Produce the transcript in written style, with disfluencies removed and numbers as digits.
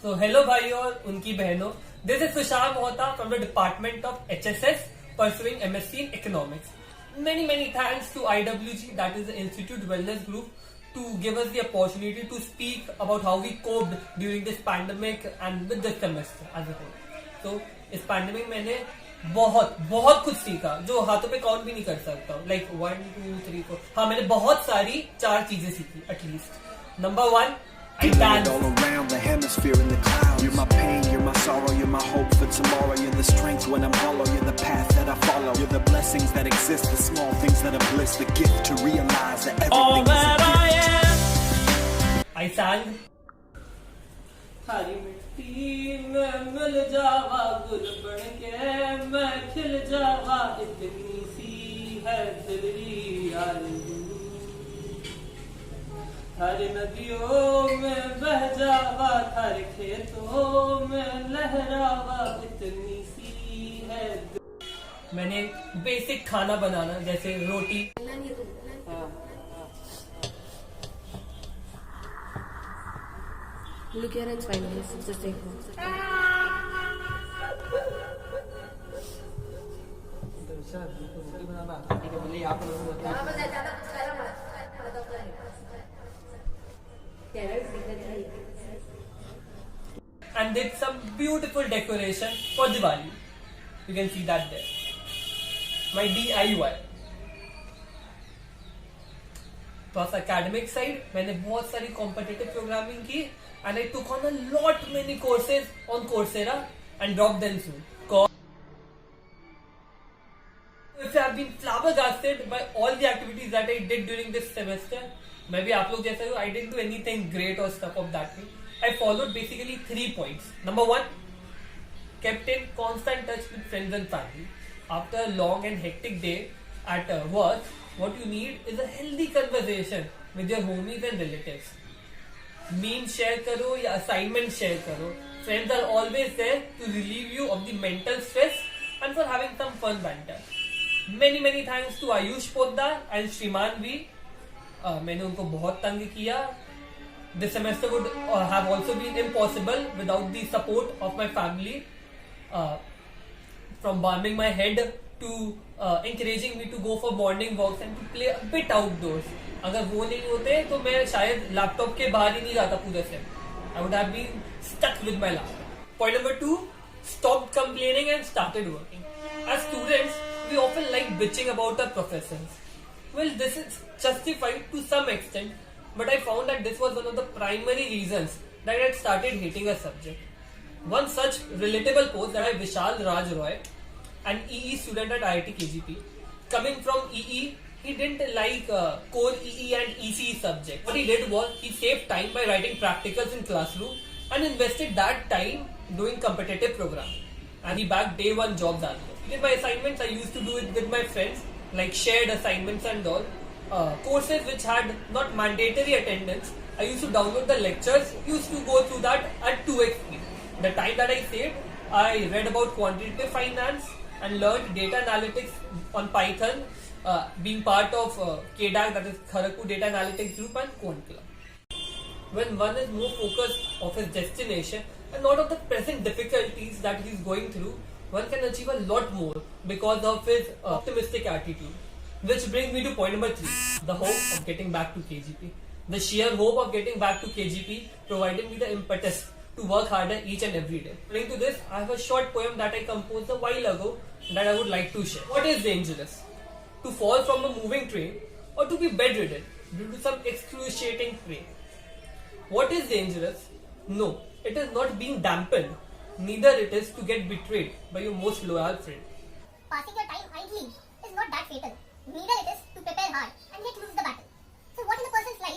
So hello भाइयों और उनकी बहनों. This is Tushar Mohta from the Department of HSS pursuing MSc in Economics. Many thanks to IWG, that is the Institute Wellness Group, to give us the opportunity to speak about how we coped during this pandemic and with this semester as a whole. So इस pandemic मैंने बहुत कुछ सीखा जो हाथों पे count भी नहीं कर सकता. Like 1, 2, 3, 4. हाँ, मैंने बहुत सारी 4 चीजें सीखी at least. Number 1, I dance. All around the hemisphere in the clouds. You're my pain, you're my sorrow, you're my hope for tomorrow. You're the strength when I'm hollow, you're the path that I follow. You're the blessings that exist, the small things that are bliss, the gift to realize that everything All is that a I gift. am. I sang. हरी मिट्टी में मिल जावा गुल बन के मैं खिल जावा इतनी सी है दिली आरज़ू. थारे नदियों में बह जावा थारे खेतों में लहरावा इतनी सी है. मैंने बेसिक खाना बनाना जैसे रोटी. Look here and smile, guys. It's just like and did some beautiful decoration for Diwali. You can see that there. My DIY. Plus academic side, मैंने बहुत सारी competitive programming की and I took on a lot many courses on Coursera and dropped them soon. If you have been flabbergasted by all the activities that I did during this semester, मैं भी आप लोग जैसा हूँ. I didn't do anything great or stuff of that way. I followed basically 3 points. Number 1, kept in constant touch with friends and family. After a long and hectic day at work, what you need is a healthy conversation with your homies and relatives. Memes share karo या assignment share karo. Friends are always there to relieve you of the mental stress and for having some fun banter. Many thanks to Ayush Poddar and Shriman V. मैंने उनको बहुत तंग किया. This semester would have also been impossible without the support of my family, from balming my head to encouraging me to go for morning walks and to play a bit outdoors. अगर वो नहीं होते तो मैं शायद laptop के बाहर ही नहीं जाता पूरे से. I would have been stuck with my laptop. Point number 2, stopped complaining and started working. As students, we often like bitching about our professors. Well, this is justified to some extent, but I found that this was one of the primary reasons that I had started hating a subject. One such relatable post that I Vishal Raj Roy, an EE student at IIT KGP. Coming from EE, he didn't like core EE and ECE subjects. What he did was he saved time by writing practicals in classroom and invested that time doing competitive programming. And he bagged day 1 jobs as well. With my assignments, I used to do it with my friends, like shared assignments and all. Courses which had not mandatory attendance, I used to download the lectures, used to go through that at 2x speed. The time that I saved, I read about quantitative finance and learned data analytics on Python, being part of KDAG, that is Kharagpur Data Analytics Group, and Quant Club. When one is more focused of his destination and not of the present difficulties that he is going through, one can achieve a lot more because of his optimistic attitude. Which brings me to point number 3, the hope of getting back to KGP. The sheer hope of getting back to KGP provided me the impetus to work harder each and every day. According to this, I have a short poem that I composed a while ago that I would like to share. What is dangerous? To fall from a moving train or to be bedridden due to some excruciating pain? What is dangerous? No, it is not being dampened. Neither it is to get betrayed by your most loyal friend. Passing your time idly is not that fatal. Neither it is to prepare hard and yet lose the battle. So what in a person's life